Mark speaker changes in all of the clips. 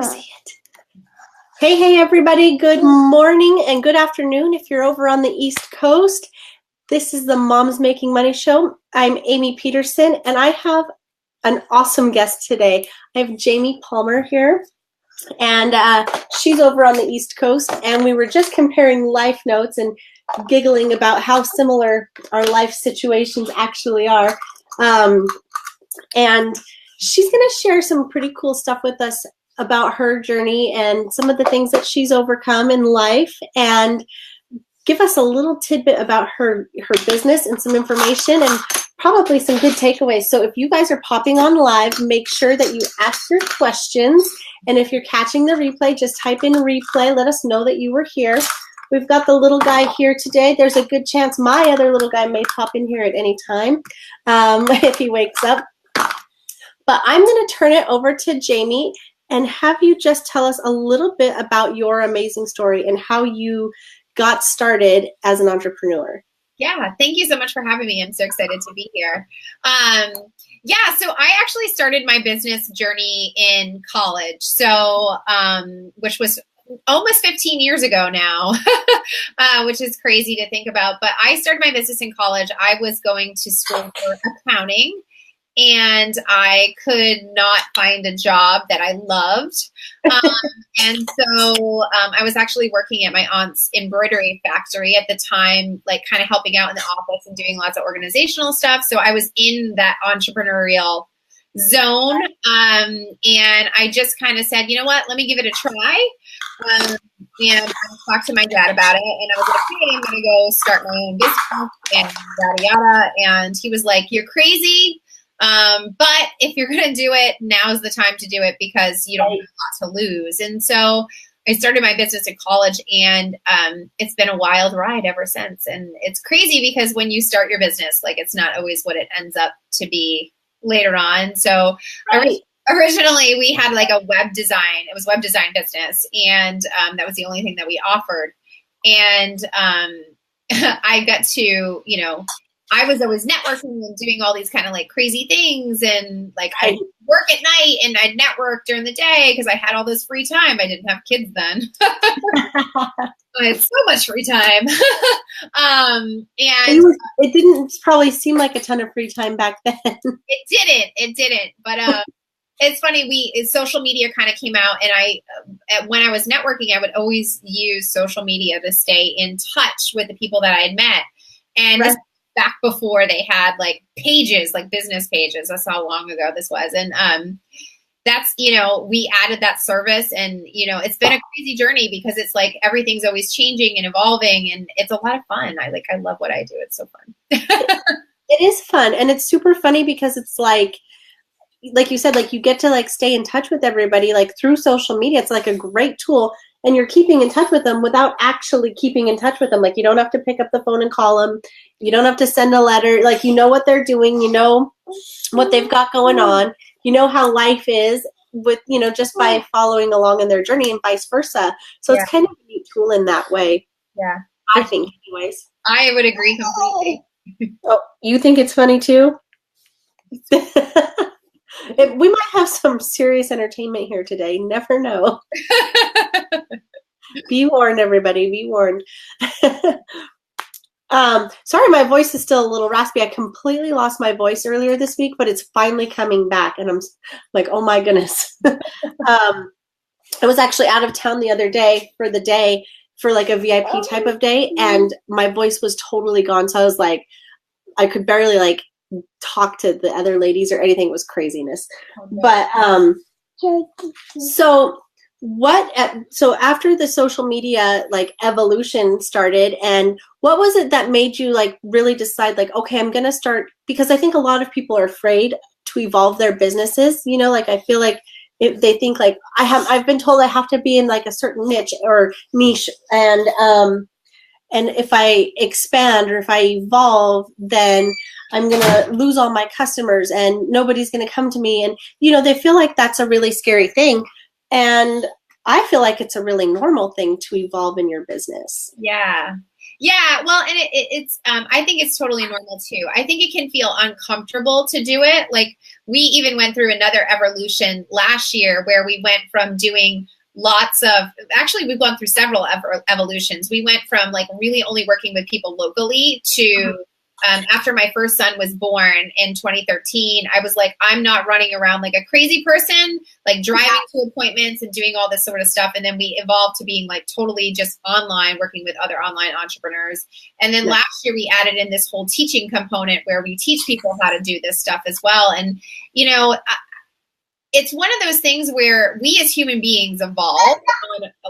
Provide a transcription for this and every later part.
Speaker 1: See it. Hey, everybody. Good morning and good afternoon if you're over on the East Coast. This is the Moms Making Money Show. I'm Amie Pederson, and I have an awesome guest today. I have Jamie Palmer here, and she's over on the East Coast, and we were just comparing life notes and giggling about how similar our life situations actually are. And she's going to share some pretty cool stuff with us about her journey and some of the things that she's overcome in life, and give us a little tidbit about her business and some information and probably some good takeaways. So if you guys are popping on live, make sure that you ask your questions. And if you're catching the replay, just type in replay. Let us know that you were here. We've got the little guy here today. There's a good chance my other little guy may pop in here at any time if he wakes up. But I'm going to turn it over to Jamie and have you just tell us a little bit about your amazing story and how you got started as an entrepreneur.
Speaker 2: Yeah, thank you so much for having me. I'm so excited to be here. So I actually started my business journey in college, which was almost 15 years ago now, which is crazy to think about. But I started my business in college. I was going to school for accounting, and I could not find a job that I loved. I was actually working at my aunt's embroidery factory at the time, like kind of helping out in the office and doing lots of organizational stuff. So I was in that entrepreneurial zone. And I just kind of said, you know what, let me give it a try. And I talked to my dad about it, and I was like, hey, I'm going to go start my own business and yada, yada. And he was like, you're crazy. But if you're going to do it, now's the time to do it because you don't have a lot to lose. And so I started my business in college, and it's been a wild ride ever since. And it's crazy because when you start your business, like it's not always what it ends up to be later on. So originally we had like a web design. It was web design business. And that was the only thing that we offered. And I got to, I was always networking and doing all these kind of like crazy things, and like I'd work at night and I'd network during the day because I had all this free time. I didn't have kids then. I had so much free time.
Speaker 1: It didn't probably seem like a ton of free time back then.
Speaker 2: It didn't. But it's funny, social media kind of came out, and when I was networking, I would always use social media to stay in touch with the people that I had met. And
Speaker 1: right.
Speaker 2: This back before they had like pages, like business pages. That's how long ago this was. And that's, we added that service, and, it's been a crazy journey because it's like everything's always changing and evolving, and it's a lot of fun. I love what I do. It's so fun.
Speaker 1: It is fun. And it's super funny because it's like you said, like you get to like stay in touch with everybody, like through social media. It's like a great tool. And you're keeping in touch with them without actually keeping in touch with them. Like you don't have to pick up the phone and call them. You don't have to send a letter. Like you know what they're doing. You know what they've got going on. You know how life is with, just by following along in their journey, and vice versa. So It's kind of a neat tool in that way.
Speaker 2: Yeah.
Speaker 1: I think anyways.
Speaker 2: I would agree completely.
Speaker 1: Oh, you think it's funny too? We might have some serious entertainment here today. Never know. Be warned, everybody. Be warned. Sorry, my voice is still a little raspy. I completely lost my voice earlier this week, but it's finally coming back, and I'm like, oh my goodness. I was actually out of town the other day for like a VIP type of day, and my voice was totally gone. So I was like, I could barely like talk to the other ladies or anything. It was craziness. Okay. But so after the social media like evolution started, and what was it that made you like really decide like, okay, I'm gonna start? Because I think a lot of people are afraid to evolve their businesses. Like I feel like if they think like I've been told I have to be in like a certain niche, and if I expand or if I evolve, then I'm going to lose all my customers and nobody's going to come to me. And, they feel like that's a really scary thing. And I feel like it's a really normal thing to evolve in your business.
Speaker 2: Yeah. Yeah, well, and it's I think it's totally normal too. I think it can feel uncomfortable to do it. Like we even went through another evolution last year where we went from doing lots of, actually we've gone through several evolutions. We went from like really only working with people locally to after my first son was born in 2013, I was like, I'm not running around like a crazy person, like driving to appointments and doing all this sort of stuff. And then we evolved to being like totally just online, working with other online entrepreneurs. And then last year we added in this whole teaching component where we teach people how to do this stuff as well. And, you know, it's one of those things where we as human beings evolve,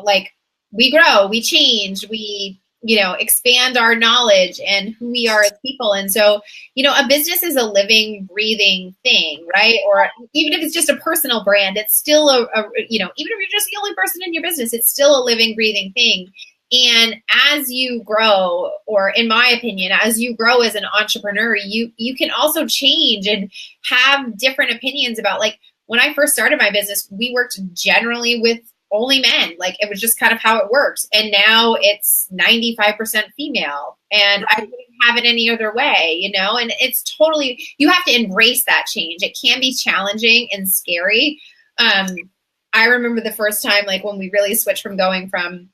Speaker 2: like we grow, we change, we, you know, expand our knowledge and who we are as people. And so, you know, a business is a living, breathing thing, right? Or even if it's just a personal brand, it's still you know, even if you're just the only person in your business, it's still a living, breathing thing. And as you grow, or in my opinion, as you grow as an entrepreneur, you can also change and have different opinions about, like, when I first started my business, we worked generally with only men. Like it was just kind of how it works. And now it's 95% female, and I wouldn't have it any other way, you know? And it's totally, you have to embrace that change. It can be challenging and scary. I remember the first time, like when we really switched from going from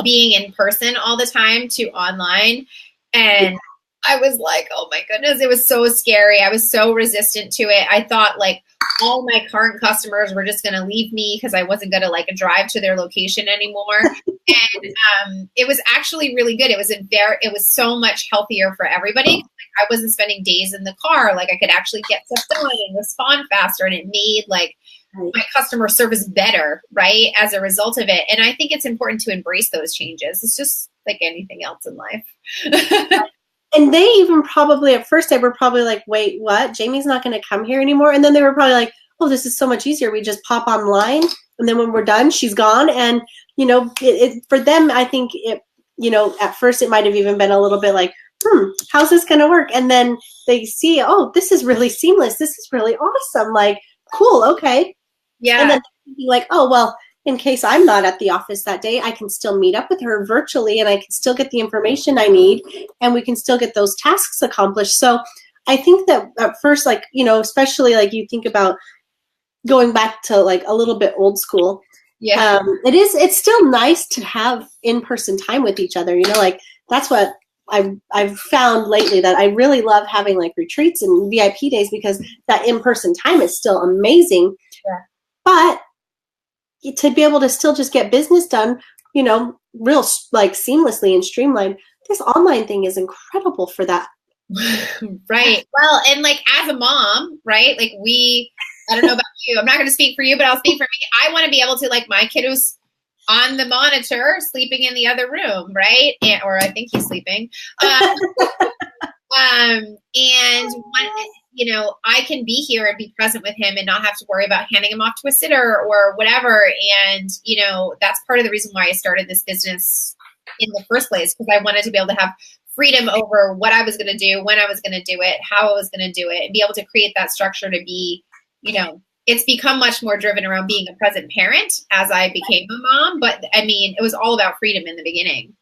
Speaker 2: being in person all the time to online, and I was like, oh my goodness, it was so scary. I was so resistant to it. I thought like all my current customers were just going to leave me because I wasn't going to like drive to their location anymore. And it was actually really good. It was so much healthier for everybody. Like, I wasn't spending days in the car. Like I could actually get stuff done and respond faster. And it made like my customer service better, right, as a result of it. And I think it's important to embrace those changes. It's just like anything else in life.
Speaker 1: And they even probably, at first, they were probably like, wait, what? Jamie's not going to come here anymore? And then they were probably like, oh, this is so much easier. We just pop online. And then when we're done, she's gone. And, you know, for them, I think it, you know, at first it might have even been a little bit like, how's this going to work? And then they see, oh, this is really seamless. This is really awesome. Like, cool. Okay.
Speaker 2: Yeah.
Speaker 1: And then like, oh, well, in case I'm not at the office that day, I can still meet up with her virtually, and I can still get the information I need, and we can still get those tasks accomplished. So I think that at first, like, you know, especially like you think about going back to like a little bit old school.
Speaker 2: Yeah.
Speaker 1: It's still nice to have in-person time with each other. You know, like that's what I've found lately, that I really love having like retreats and VIP days, because that in-person time is still amazing.
Speaker 2: Yeah.
Speaker 1: But to be able to still just get business done, you know, real like seamlessly and streamlined, this online thing is incredible for that.
Speaker 2: Right. Well, and like as a mom, right? Like I don't know about you, I'm not going to speak for you, but I'll speak for me. I want to be able to, like, my kiddo's on the monitor, sleeping in the other room, right? Or I think he's sleeping. And you know, I can be here and be present with him and not have to worry about handing him off to a sitter or whatever. And, you know, that's part of the reason why I started this business in the first place, because I wanted to be able to have freedom over what I was going to do, when I was going to do it, how I was going to do it, and be able to create that structure to be, you know, it's become much more driven around being a present parent as I became a mom. But I mean, it was all about freedom in the beginning.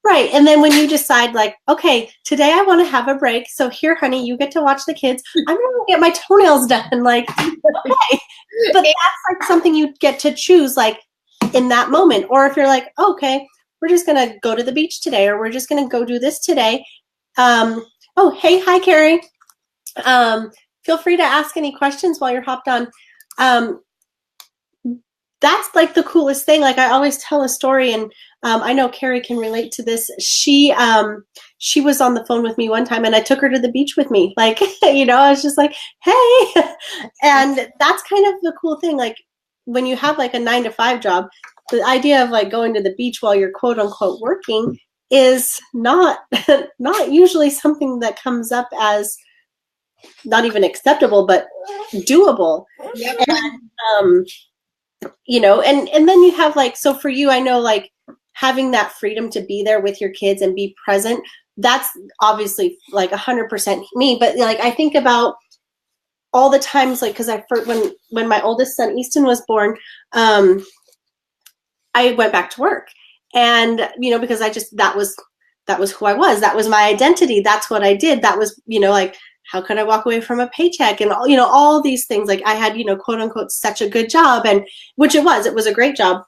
Speaker 1: Right. And then when you decide like, okay, today I want to have a break. So here, honey, you get to watch the kids. I'm going to get my toenails done. Like, okay. But that's like something you get to choose like in that moment. Or if you're like, okay, we're just going to go to the beach today, or we're just going to go do this today. Oh, hey, hi, Carrie. Feel free to ask any questions while you're hopped on. That's like the coolest thing. Like I always tell a story, and I know Carrie can relate to this. She was on the phone with me one time, and I took her to the beach with me. Like, you know, I was just like, hey, and that's kind of the cool thing. Like when you have like a 9-to-5 job, the idea of like going to the beach while you're quote unquote working is not usually something that comes up as not even acceptable, but doable.
Speaker 2: Yep.
Speaker 1: And, you know, and then you have like, so for you, I know like having that freedom to be there with your kids and be present, that's obviously like 100% me. But like, I think about all the times, like, cause when my oldest son, Easton, was born, I went back to work, and, you know, because that was that was who I was. That was my identity. That's what I did. That was, like, how could I walk away from a paycheck and all, all these things. Like I had, quote unquote, such a good job, and which it was a great job.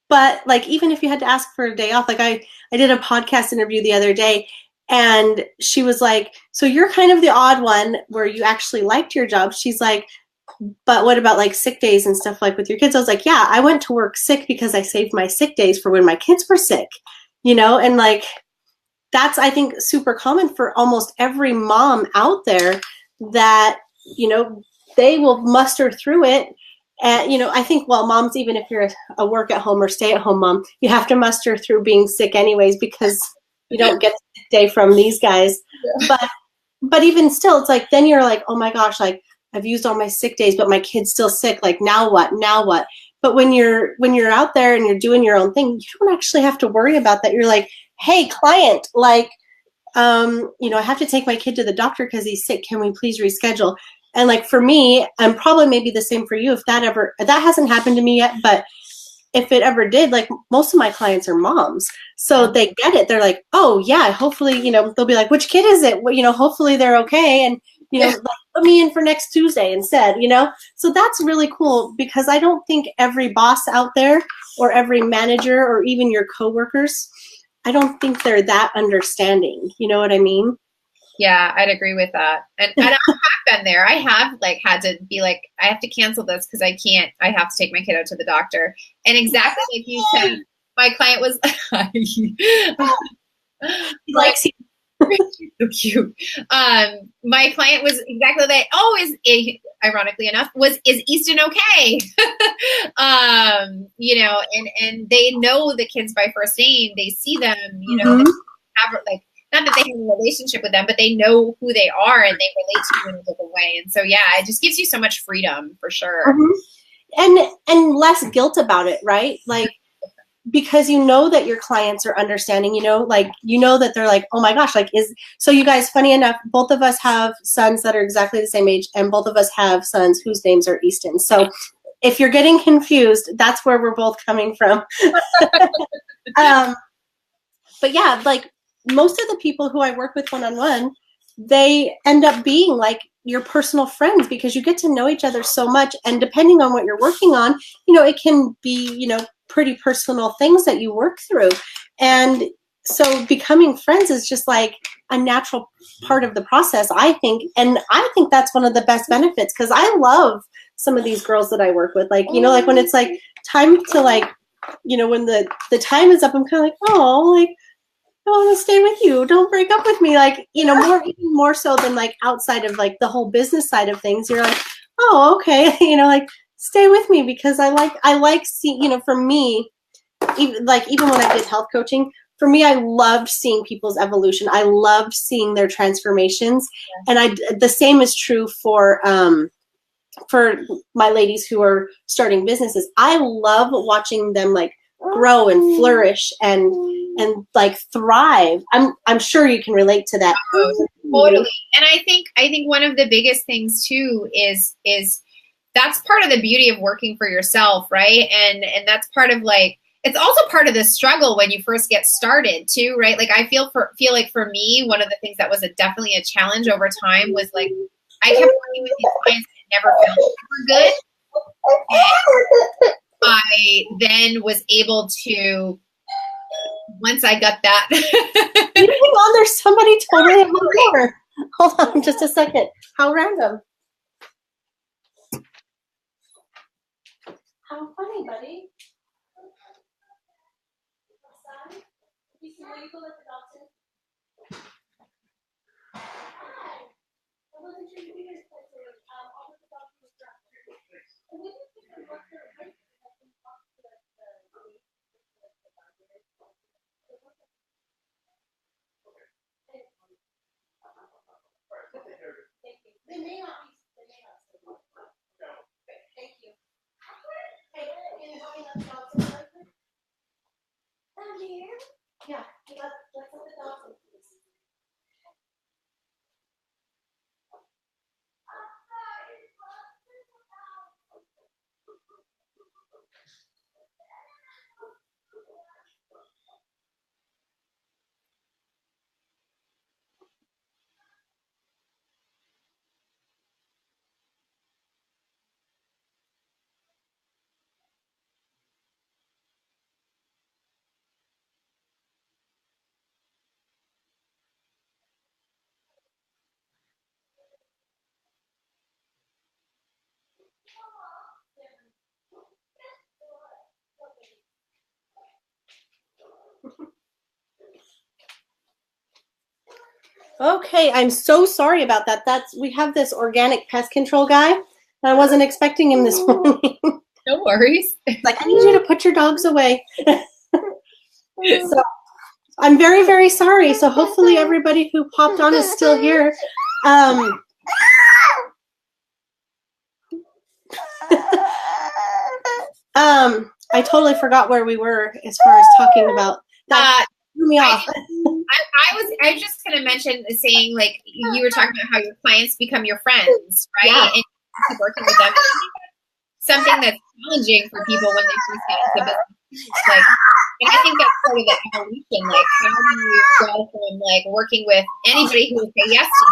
Speaker 1: But like, even if you had to ask for a day off, like I did a podcast interview the other day, and she was like, so you're kind of the odd one where you actually liked your job. She's like, but what about like sick days and stuff like with your kids? I was like, yeah, I went to work sick because I saved my sick days for when my kids were sick, and like, that's, I think, super common for almost every mom out there that, they will muster through it. And, I think, well, moms, even if you're a work at home or stay at home mom, you have to muster through being sick anyways, because you don't get a sick day from these guys. Yeah. But even still, it's like, then you're like, oh my gosh, like I've used all my sick days, but my kid's still sick. Like now what? But when you're out there and you're doing your own thing, you don't actually have to worry about that. You're like, hey, client, like, I have to take my kid to the doctor because he's sick. Can we please reschedule? And like for me, and probably maybe the same for you, if that hasn't happened to me yet, but if it ever did, like most of my clients are moms. So they get it. They're like, oh yeah, hopefully, they'll be like, which kid is it? Well, hopefully they're okay. And, like, put me in for next Tuesday instead, So that's really cool, because I don't think every boss out there or every manager or even your coworkers, I don't think they're that understanding. You know what I mean?
Speaker 2: Yeah, I'd agree with that. And I have been there. I have like had to be like, I have to cancel this because I have to take my kid out to the doctor. And exactly like you said, my client was
Speaker 1: he likes you.
Speaker 2: So cute. My client was exactly that. Oh, ironically enough, is Easton okay? And they know the kids by first name. They see them, they have like, not that they have a relationship with them, but they know who they are and they relate to you in a different way. And so, yeah, it just gives you so much freedom for sure.
Speaker 1: And less guilt about it, right? Like, because that your clients are understanding, that they're like, oh my gosh, like so you guys, funny enough, both of us have sons that are exactly the same age, and both of us have sons whose names are Easton. So if you're getting confused, that's where we're both coming from. But yeah, like most of the people who I work with one-on-one, they end up being like your personal friends, because you get to know each other so much. And depending on what you're working on, it can be, pretty personal things that you work through. And so becoming friends is just like a natural part of the process, I think. And I think that's one of the best benefits, because I love some of these girls that I work with. Like, like when it's like time to like, when the time is up, I'm kind of like, oh, like, I want to stay with you. Don't break up with me. Like, even more so than like outside of like the whole business side of things. You're like, oh, okay. Like, stay with me, because I like seeing, for me, even when I did health coaching, for me, I loved seeing people's evolution. I loved seeing their transformations. Yeah. And the same is true for my ladies who are starting businesses. I love watching them like grow and flourish and like thrive. I'm sure you can relate to that.
Speaker 2: Oh, totally. And I think one of the biggest things too is that's part of the beauty of working for yourself, right? And that's part of like, it's also part of the struggle when you first get started too, right? Like I feel like for me, one of the things that was definitely a challenge over time was like, I kept working with these clients that never felt super good. And I then was able to, once I got that.
Speaker 1: Hang on, there's somebody totally at my door. Hold on just a second. How random. How funny, buddy. Will you go let the dogs in? Hi. I wasn't sure you'd be here. I'll let the dogs in. And we just pick them up there, right? Thank you. They may not be. Okay, thank you. Hey, can you help me let the dogs in? Down here? Yeah, let's let the dogs in, please. Okay, I'm so sorry about that. We have this organic pest control guy, and I wasn't expecting him this morning.
Speaker 2: No worries.
Speaker 1: Like, I need you to put your dogs away. So I'm very, very sorry. So hopefully everybody who popped on is still here. I totally forgot where we were as far as talking about that. Threw me off.
Speaker 2: I was just gonna mention saying, like, you were talking about how your clients become your friends, right?
Speaker 1: Yeah.
Speaker 2: And keep working with them. Something that's challenging for people when they first get into business. Like, and I think that's part of the evolution. Like, how do you go from like working with anybody who will say yes to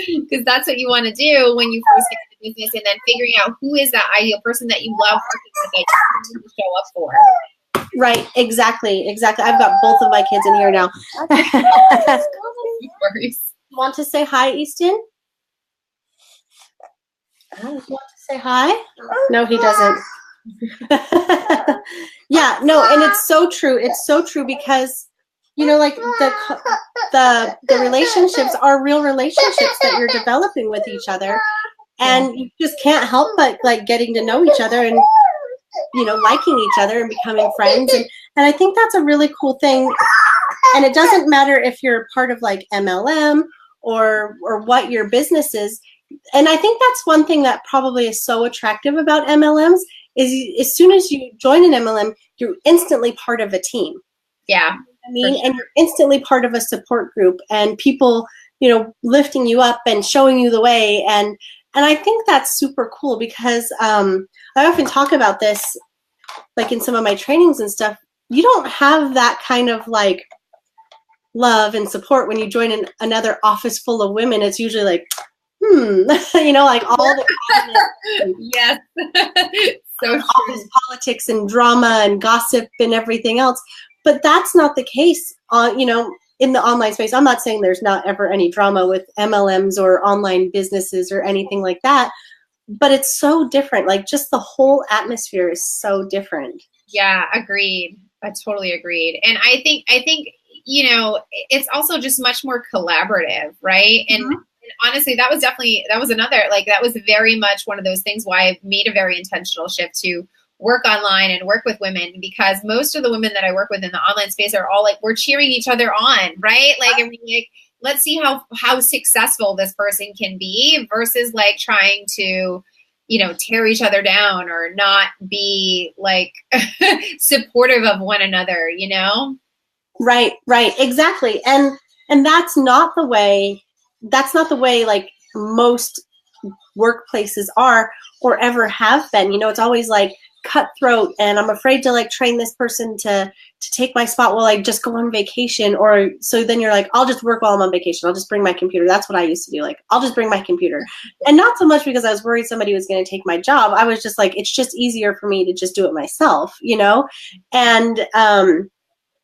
Speaker 2: you? Because that's what you want to do when you first get into business, and then figuring out who is that ideal person that you love working with, that you need to show up for.
Speaker 1: Right, exactly. I've got both of my kids in here now. Want to say hi, Easton? Want to say hi? No, he doesn't. Yeah, no, and it's so true. It's so true because, you know, like the relationships are real relationships that you're developing with each other, and you just can't help but like getting to know each other and, you know, liking each other and becoming friends, and I think that's a really cool thing. And it doesn't matter if you're part of like MLM or what your business is. And I think that's one thing that probably is so attractive about MLMs is as soon as you join an MLM, you're instantly part of a team.
Speaker 2: Yeah.
Speaker 1: I mean, and you're instantly part of a support group and people, you know, lifting you up and showing you the way. And I think that's super cool because I often talk about this, like in some of my trainings and stuff. You don't have that kind of like love and support when you join another office full of women. It's usually like, you know, like all the
Speaker 2: yes, so
Speaker 1: office politics and drama and gossip and everything else. But that's not the case you know, in the online space. I'm not saying there's not ever any drama with MLMs or online businesses or anything like that, but it's so different. Like just the whole atmosphere is so different.
Speaker 2: Yeah, agreed. I totally agreed. And I think, you know, it's also just much more collaborative, right? And, and honestly, that was another, like, that was very much one of those things why I made a very intentional shift to work online and work with women, because most of the women that I work with in the online space are all like, we're cheering each other on, right? Like, and we're like, let's see how successful this person can be versus like trying to, you know, tear each other down or not be like supportive of one another, you know?
Speaker 1: Right, exactly. And that's not the way like most workplaces are or ever have been. You know, it's always like cutthroat and I'm afraid to like train this person to take my spot while I just go on vacation. Or so then you're like, I'll just work while I'm on vacation. I'll just bring my computer. That's what I used to do. Like, I'll just bring my computer. And not so much because I was worried somebody was going to take my job. I was just like, it's just easier for me to just do it myself, you know? And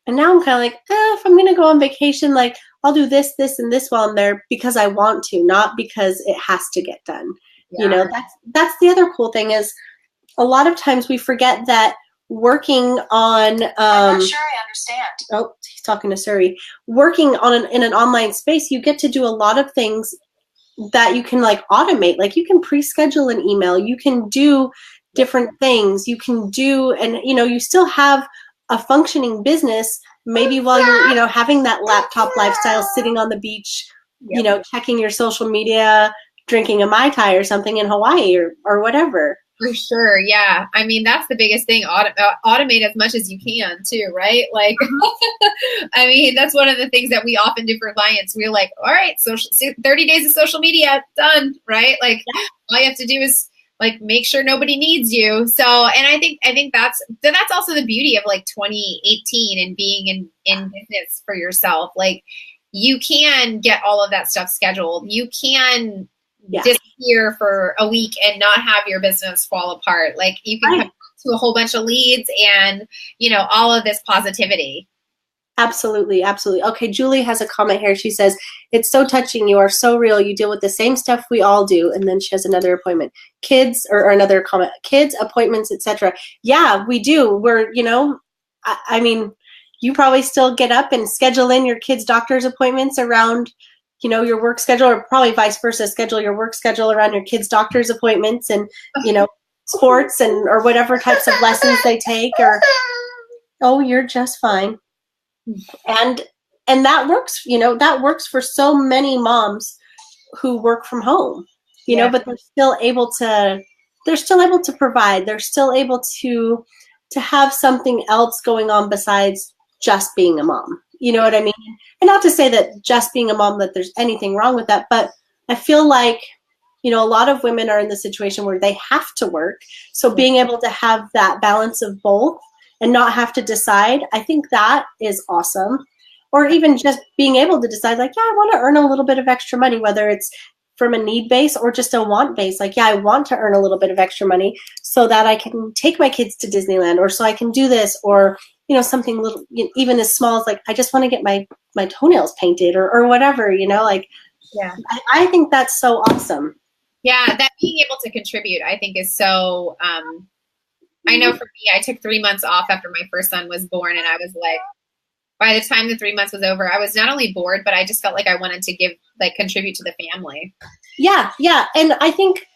Speaker 1: now I'm kind of like, if I'm going to go on vacation, like I'll do this, and this while I'm there because I want to, not because it has to get done. Yeah. You know, that's the other cool thing is a lot of times we forget that working on,
Speaker 3: I'm not sure I understand.
Speaker 1: Oh, he's talking to Suri. Working on in an online space, you get to do a lot of things that you can like automate. Like you can pre-schedule an email, you can do different things, you can do, and you know, you still have a functioning business, maybe while you're, you know, having that laptop lifestyle, sitting on the beach, you know, checking your social media, drinking a Mai Tai or something in Hawaii or whatever.
Speaker 2: For sure. Yeah. I mean, that's the biggest thing. Automate as much as you can too, right? Like, I mean, that's one of the things that we often do for clients. We're like, all right, 30 days of social media done, right? Like all you have to do is like, make sure nobody needs you. So, and I think that's also the beauty of like 2018 and being in business for yourself. Like you can get all of that stuff scheduled. You can disappear for a week and not have your business fall apart. Like you can come to a whole bunch of leads and, you know, all of this positivity.
Speaker 1: Absolutely. Okay, Julie has a comment here. She says, it's so touching. You are so real. You deal with the same stuff we all do. And then she has another appointment. Kids, or another comment. Kids, appointments, etc. Yeah, we do. We're, you know, I mean, you probably still get up and schedule in your kids' doctor's appointments around, you know, your work schedule, or probably vice versa, schedule your work schedule around your kids' doctor's appointments and, you know, sports and or whatever types of lessons they take. Or, oh, you're just fine. And that works, you know, that works for so many moms who work from home, you know, but they're still able to provide. They're still able to have something else going on besides just being a mom. You know what I mean? And not to say that just being a mom, that there's anything wrong with that, but I feel like, you know, a lot of women are in the situation where they have to work. So being able to have that balance of both and not have to decide, I think that is awesome. Or even just being able to decide, like, yeah, I want to earn a little bit of extra money, whether it's from a need base or just a want base. Like, yeah, I want to earn a little bit of extra money so that I can take my kids to Disneyland, or so I can do this, or, you know, something little, even as small as like, I just want to get my toenails painted or whatever, you know, like, yeah, I think that's so awesome.
Speaker 2: Yeah. That being able to contribute, I think is so, I know for me, I took 3 months off after my first son was born, and I was like, by the time the 3 months was over, I was not only bored, but I just felt like I wanted to contribute to the family.
Speaker 1: Yeah. Yeah. And I think,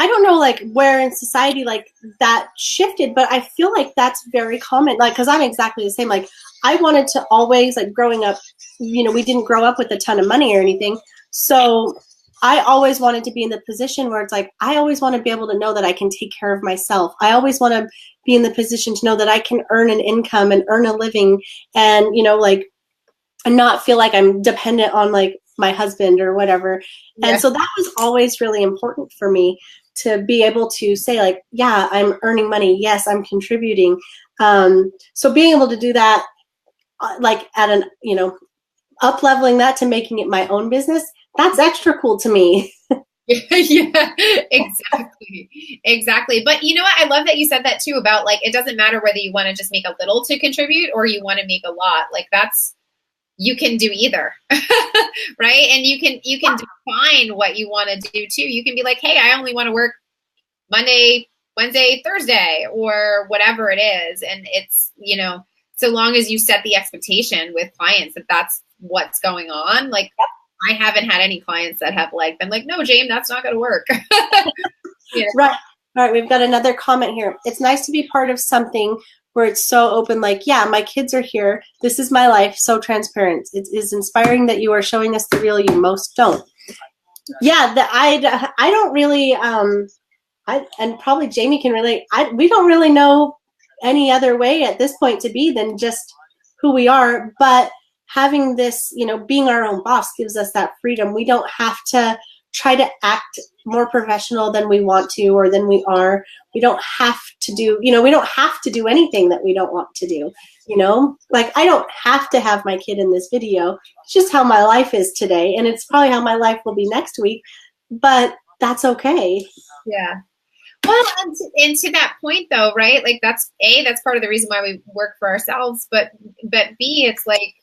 Speaker 1: I don't know, like, where in society, like, that shifted, but I feel like that's very common. Like, cause I'm exactly the same. Like, I wanted to always, like, growing up, you know, we didn't grow up with a ton of money or anything. So I always wanted to be in the position where it's like, I always want to be able to know that I can take care of myself. I always want to be in the position to know that I can earn an income and earn a living, and, you know, like, and not feel like I'm dependent on, like, my husband or whatever. Yeah. And so that was always really important for me, to be able to say, like, yeah, I'm earning money. Yes, I'm contributing. So being able to do that, like, at an, you know, up leveling that to making it my own business, that's extra cool to me.
Speaker 2: Yeah, exactly. But you know what? I love that you said that too, about, like, it doesn't matter whether you want to just make a little to contribute or you want to make a lot. Like, you can do either. Right? And you can define what you want to do too. You can be like, hey, I only want to work Monday, Wednesday, Thursday, or whatever it is. And it's, you know, so long as you set the expectation with clients that that's what's going on. Like, I haven't had any clients that have, like, been like, no, James, that's not going to work. You know? Right.
Speaker 1: All right. We've got another comment here. It's nice to be part of something where it's so open, like, yeah, my kids are here. This is my life. So transparent. It is inspiring that you are showing us the real you. Most don't. Yeah. I don't really, and probably Jamie can relate. We don't really know any other way at this point to be than just who we are. But having this, you know, being our own boss gives us that freedom. We don't have to try to act more professional than we want to or than we are. We don't have to do, you know, we don't have to do anything that we don't want to do, you know? Like, I don't have to have my kid in this video. It's just how my life is today. And it's probably how my life will be next week, but that's okay.
Speaker 2: Yeah. Well, and to that point though, right? Like, that's part of the reason why we work for ourselves, but B, it's like,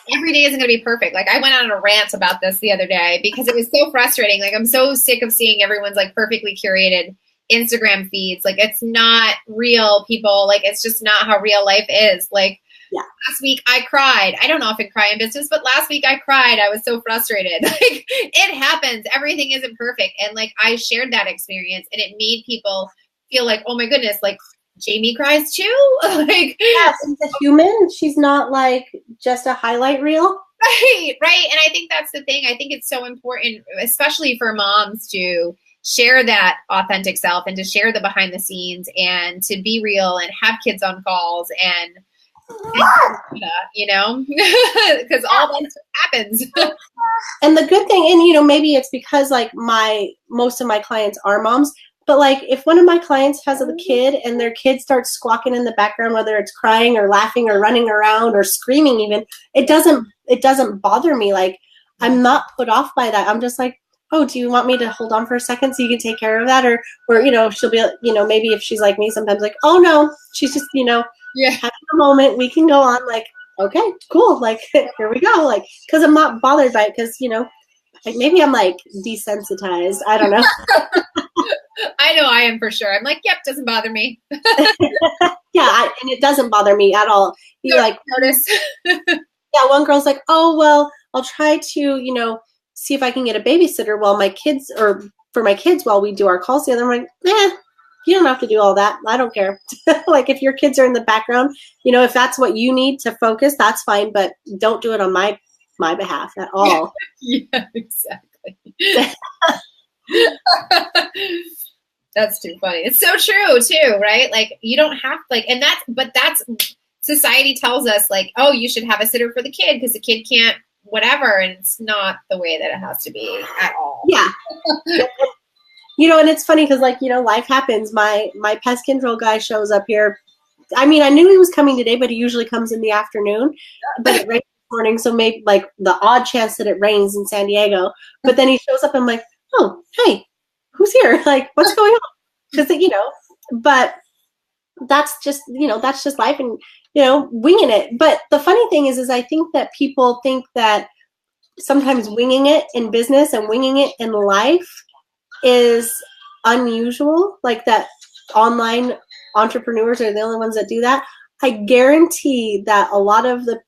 Speaker 2: every day isn't going to be perfect. Like, I went on a rant about this the other day because it was so frustrating. Like, I'm so sick of seeing everyone's, like, perfectly curated Instagram feeds. Like, it's not real, people. Like, it's just not how real life is. Like, yeah. Last week I cried. I don't often cry in business, but last week I cried. I was so frustrated. Like, it happens. Everything isn't perfect. And, like, I shared that experience, and it made people feel like, oh my goodness, like, Jamie cries too. Like,
Speaker 1: yeah, she's a human. She's not, like, just a highlight reel.
Speaker 2: Right. And I think that's the thing. I think it's so important, especially for moms, to share that authentic self and to share the behind the scenes and to be real and have kids on calls and you know, because all that happens.
Speaker 1: And the good thing, and, you know, maybe it's because, like, most of my clients are moms. But, like, if one of my clients has a kid and their kid starts squawking in the background, whether it's crying or laughing or running around or screaming even, it doesn't bother me. Like, I'm not put off by that. I'm just like, oh, do you want me to hold on for a second so you can take care of that? Or, you know, she'll be, you know, maybe if she's like me sometimes, like, oh, no, she's just, you know, having a moment. We can go on. Like, okay, cool. Like, here we go. Like, because I'm not bothered by it because, you know, like, maybe I'm, like, desensitized. I don't know.
Speaker 2: I know I am for sure. I'm like, yep, doesn't bother me.
Speaker 1: Yeah, and it doesn't bother me at all. He like
Speaker 2: notice.
Speaker 1: Yeah, one girl's like, oh well, I'll try to see if I can get a babysitter while my kids or for my kids while we do our calls together. I'm like, you don't have to do all that. I don't care. Like if your kids are in the background, if that's what you need to focus, that's fine. But don't do it on my behalf at all.
Speaker 2: Yeah, exactly. That's too funny. It's so true too, right? Like you don't have that's society tells us like, oh, you should have a sitter for the kid because the kid can't whatever, and it's not the way that it has to be at all.
Speaker 1: Yeah. And it's funny because life happens. My pest control guy shows up here. I mean, I knew he was coming today, but he usually comes in the afternoon. But it rained this morning, so maybe like the odd chance that it rains in San Diego. But then he shows up and I'm like, oh, hey, who's here? Like, what's going on? Because but that's just life and winging it. But the funny thing is I think that people think that sometimes winging it in business and winging it in life is unusual, like that online entrepreneurs are the only ones that do that. I guarantee that a lot of the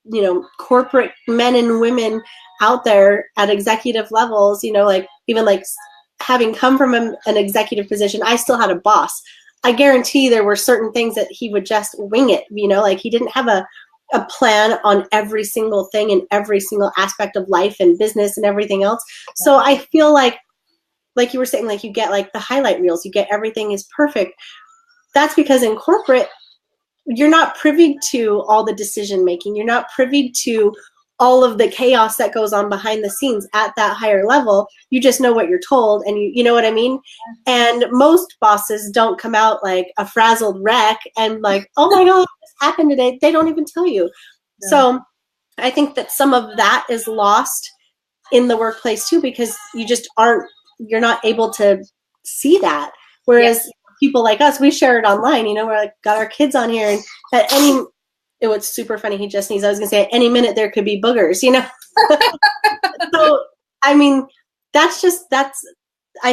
Speaker 1: corporate men and women out there at executive levels, like even like having come from an executive position, I still had a boss. I guarantee there were certain things that he would just wing it, like he didn't have a plan on every single thing in every single aspect of life and business and everything else. So I feel like you were saying, like you get like the highlight reels, you get everything is perfect. That's because in corporate, you're not privy to all the decision making. You're not privy to all of the chaos that goes on behind the scenes at that higher level. You just know what you're told, and you know what I mean? And most bosses don't come out like a frazzled wreck and like, oh my God, this happened today. They don't even tell you. Yeah. So I think that some of that is lost in the workplace too, because you're not able to see that. Whereas people like us, we share it online, we're like, got our kids on here, and it was super funny. He just sneezed. I was going to say at any minute there could be boogers, So, I mean, I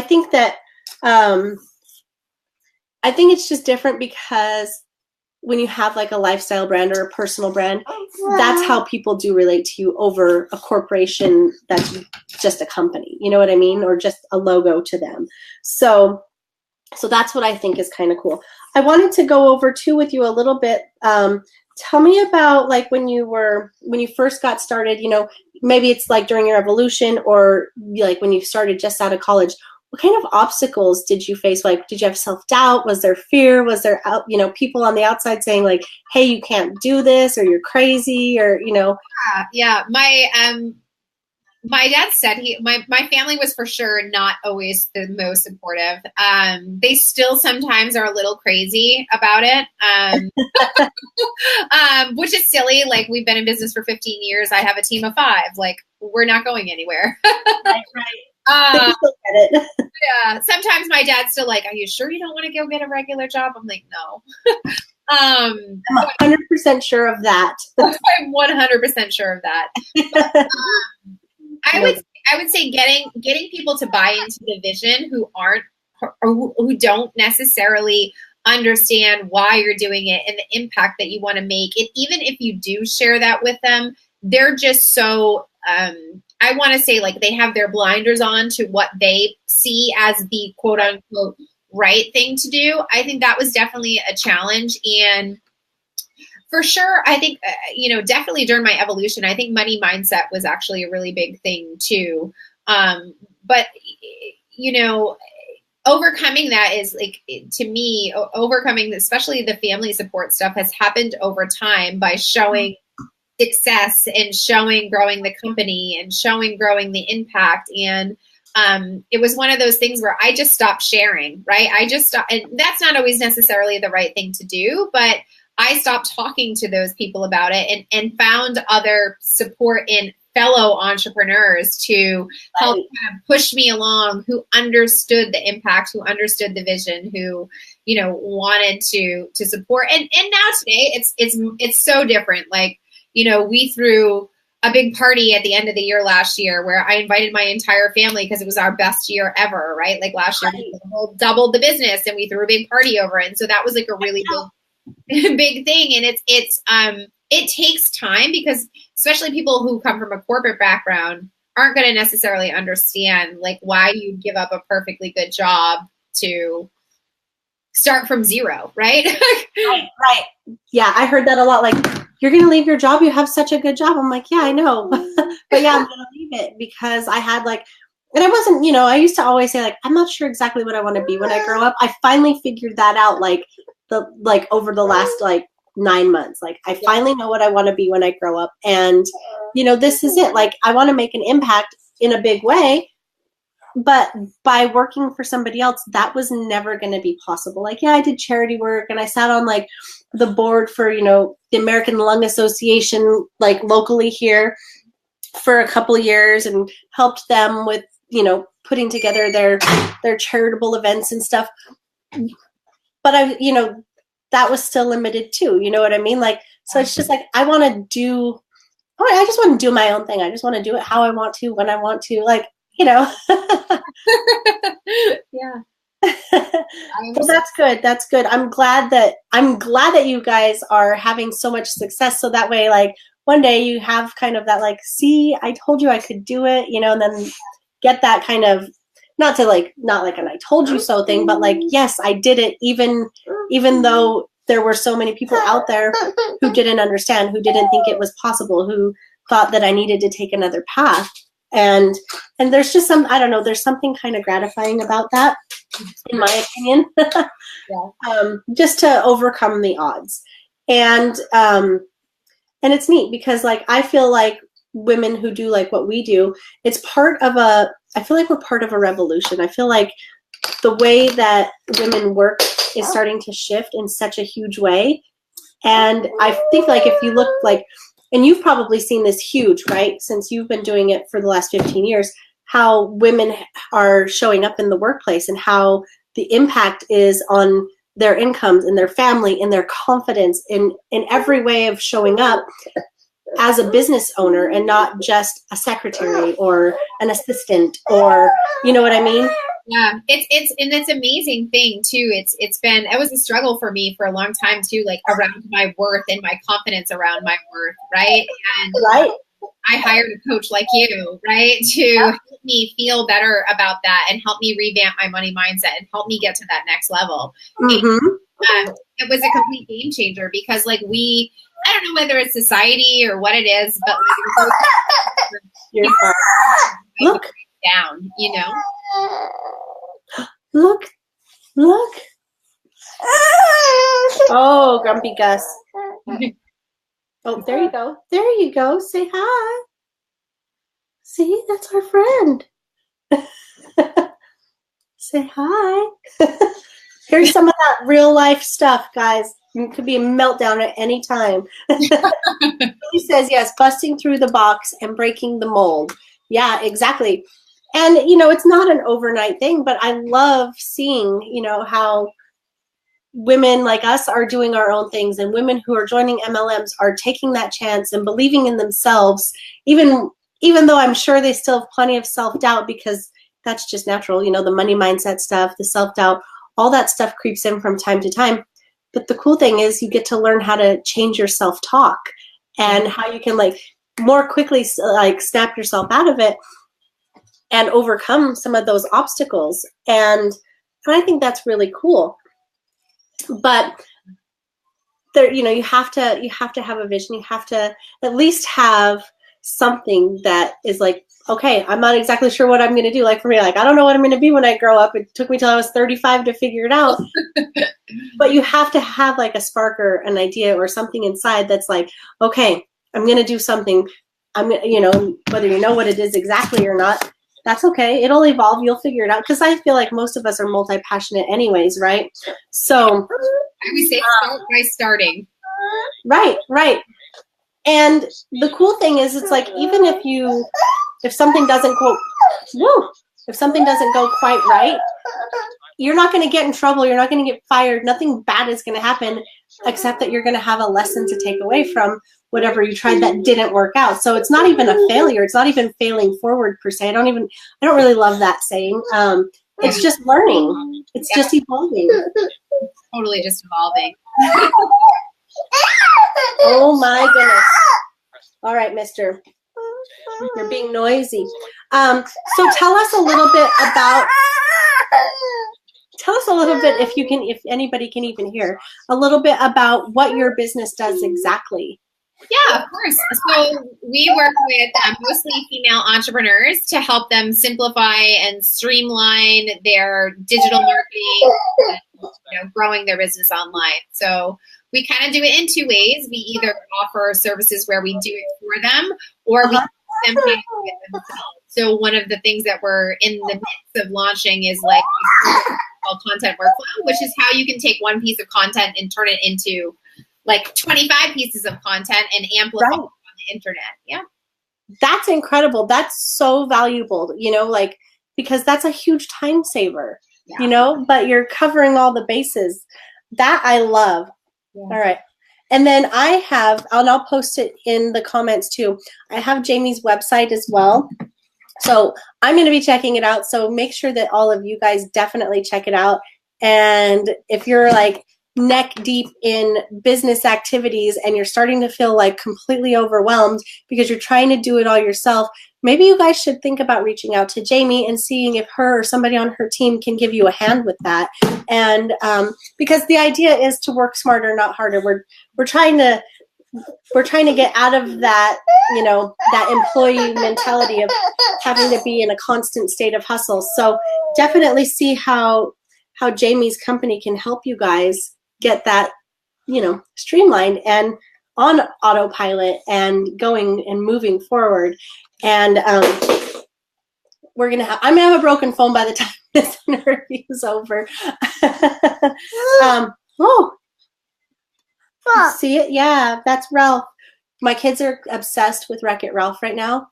Speaker 1: think that, I think it's just different because when you have like a lifestyle brand or a personal brand, that's how people do relate to you over a corporation that's just a company, you know what I mean? Or just a logo to them. So that's what I think is kind of cool. I wanted to go over too with you a little bit. Tell me about like when you first got started, maybe it's like during your evolution or like when you started just out of college. What kind of obstacles did you face? Like, did you have self-doubt? Was there fear? Was there, people on the outside saying like, hey, you can't do this, or you're crazy, or,
Speaker 2: Yeah. My dad said my family was for sure not always the most supportive. They still sometimes are a little crazy about it, which is silly. Like we've been in business for 15 years. I have a team of 5. Like we're not going anywhere.
Speaker 1: Right.
Speaker 2: Yeah. Sometimes my dad's still like, are you sure you don't want to go get a regular job? I'm like, no.
Speaker 1: I'm 100% sure of that.
Speaker 2: I'm 100% sure of that. I would say getting people to buy into the vision who don't necessarily understand why you're doing it and the impact that you want to make. And even if you do share that with them, they're just so I want to say like they have their blinders on to what they see as the quote unquote right thing to do. I think that was definitely a challenge. And for sure, I think, definitely during my evolution, I think money mindset was actually a really big thing too. But overcoming that is like, to me, overcoming, especially the family support stuff has happened over time by showing success and showing growing the company and showing growing the impact. And it was one of those things where I just stopped sharing, right? I just stopped, and that's not always necessarily the right thing to do, but I stopped talking to those people about it and found other support in fellow entrepreneurs to help kind of push me along, who understood the impact, who understood the vision, who, wanted to support. And now today it's so different. Like, we threw a big party at the end of the year last year where I invited my entire family because it was our best year ever, right? Like last year we doubled the business and we threw a big party over it. And so that was like a really big big thing. And it takes time because especially people who come from a corporate background aren't going to necessarily understand like why you give up a perfectly good job to start from zero, right?
Speaker 1: Right. Yeah, I heard that a lot. Like, you're going to leave your job? You have such a good job. I'm like, yeah, I know. But yeah, I'm going to leave it because I had like, and I wasn't, I used to always say like, I'm not sure exactly what I want to be when I grow up. I finally figured that out like over the last like 9 months. Like, I finally know what I want to be when I grow up. And, this is it. Like, I want to make an impact in a big way. But by working for somebody else, that was never going to be possible. Like, yeah, I did charity work and I sat on like the board for, the American Lung Association, like locally here for a couple of years and helped them with, putting together their charitable events and stuff. But that was still limited too. You know what I mean? Like, so it's just like, I just want to do my own thing. I just want to do it how I want to, when I want to, like,
Speaker 2: Yeah.
Speaker 1: Well, that's good. That's good. I'm glad that you guys are having so much success. So that way, like, one day you have kind of that, like, see, I told you I could do it, and then get that kind of, not like an I told you so thing, but like, yes, I did it. Even though there were so many people out there who didn't understand, who didn't think it was possible, who thought that I needed to take another path. And there's just there's something kind of gratifying about that, in my opinion. Just to overcome the odds. And it's neat because like, I feel like women who do like what we do, I feel like we're part of a revolution. I feel like the way that women work is starting to shift in such a huge way. And I think like, if you look like, and you've probably seen this huge, right? Since you've been doing it for the last 15 years, how women are showing up in the workplace and how the impact is on their incomes and their family and their confidence in every way of showing up as a business owner and not just a secretary or an assistant or, you know what I mean?
Speaker 2: Yeah, it's an amazing thing too. It was a struggle for me for a long time too, like around my worth and my confidence around my worth, right? And I hired a coach like you, right, to help me feel better about that and help me revamp my money mindset and help me get to that next level. And, it was a complete game changer because like I don't know whether it's society or what it is, but like,
Speaker 1: look
Speaker 2: down,
Speaker 1: Look. Oh, Grumpy Gus. Oh, there you go. There you go. Say hi. See, that's our friend. Say hi. Here's some of that real life stuff, guys. It could be a meltdown at any time. He says, yes, busting through the box and breaking the mold. Yeah, exactly. And, it's not an overnight thing, but I love seeing, how women like us are doing our own things and women who are joining MLMs are taking that chance and believing in themselves, even though I'm sure they still have plenty of self-doubt because that's just natural. The money mindset stuff, the self-doubt, all that stuff creeps in from time to time. But the cool thing is you get to learn how to change your self-talk and how you can like more quickly like snap yourself out of it and overcome some of those obstacles. And I think that's really cool. But there, you have to have a vision. You have to at least have something that is like, okay, I'm not exactly sure what I'm going to do. Like for me, like, I don't know what I'm going to be when I grow up. It took me till I was 35 to figure it out. But you have to have like a spark or an idea or something inside that's like, okay, I'm going to do something. I'm, whether you know what it is exactly or not, that's okay. It'll evolve. You'll figure it out. Because I feel like most of us are multi-passionate anyways, right? So
Speaker 2: I would say start by starting.
Speaker 1: Right. And the cool thing is, it's like, even if something doesn't go quite right, you're not going to get in trouble. You're not going to get fired. Nothing bad is going to happen, except that you're going to have a lesson to take away from whatever you tried that didn't work out. So it's not even a failure. It's not even failing forward per se. I don't really love that saying. It's just learning. It's just evolving.
Speaker 2: Totally just evolving.
Speaker 1: Oh my goodness. All right, mister. You're being noisy. So tell us a little bit about, if anybody can even hear, a little bit about what your business does exactly.
Speaker 2: Yeah, of course. So we work with mostly female entrepreneurs to help them simplify and streamline their digital marketing and, growing their business online. So we kind of do it in two ways. We either offer services where we do it for them, or we help them pay for it themselves. So one of the things that we're in the midst of launching is like called content workflow, which is how you can take one piece of content and turn it into like 25 pieces of content and amplify it on the internet. Yeah.
Speaker 1: That's incredible. That's so valuable, because that's a huge time saver, but you're covering all the bases. That I love. Yeah. All right. And then and I'll post it in the comments too. I have Jamie's website as well. So I'm going to be checking it out. So make sure that all of you guys definitely check it out. And if you're like neck deep in business activities and you're starting to feel like completely overwhelmed because you're trying to do it all yourself, maybe you guys should think about reaching out to Jamie and seeing if her or somebody on her team can give you a hand with that. And because the idea is to work smarter, not harder. We're trying to get out of that, that employee mentality of having to be in a constant state of hustle. So definitely see how Jamie's company can help you guys get that, streamlined and on autopilot and going and moving forward. And I'm going to have a broken phone by the time this interview is over. See it? Yeah, that's Ralph. My kids are obsessed with Wreck-It Ralph right now.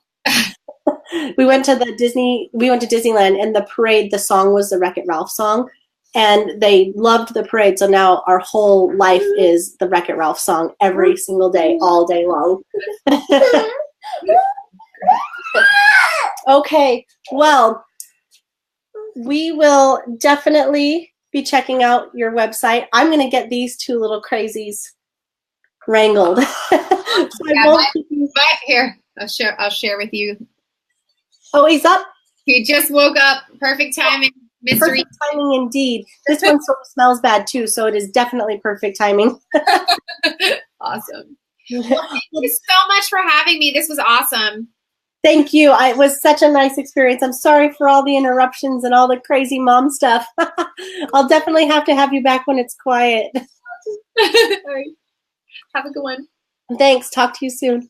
Speaker 1: We went to Disneyland, and the parade, the song was the Wreck-It Ralph song. And they loved the parade, so now our whole life is the Wreck-It Ralph song every single day, all day long. Okay, well, we will definitely be checking out your website. I'm going to get these two little crazies wrangled.
Speaker 2: Here, I'll share with you.
Speaker 1: Oh, he's up?
Speaker 2: He just woke up. Perfect timing. Mystery.
Speaker 1: Perfect timing indeed. This one sort of smells bad too, so it is definitely perfect timing.
Speaker 2: Awesome. Well, thank you so much for having me. This was awesome.
Speaker 1: Thank you. It was such a nice experience. I'm sorry for all the interruptions and all the crazy mom stuff. I'll definitely have to have you back when it's quiet.
Speaker 2: All right. Have a good one.
Speaker 1: Thanks. Talk to you soon.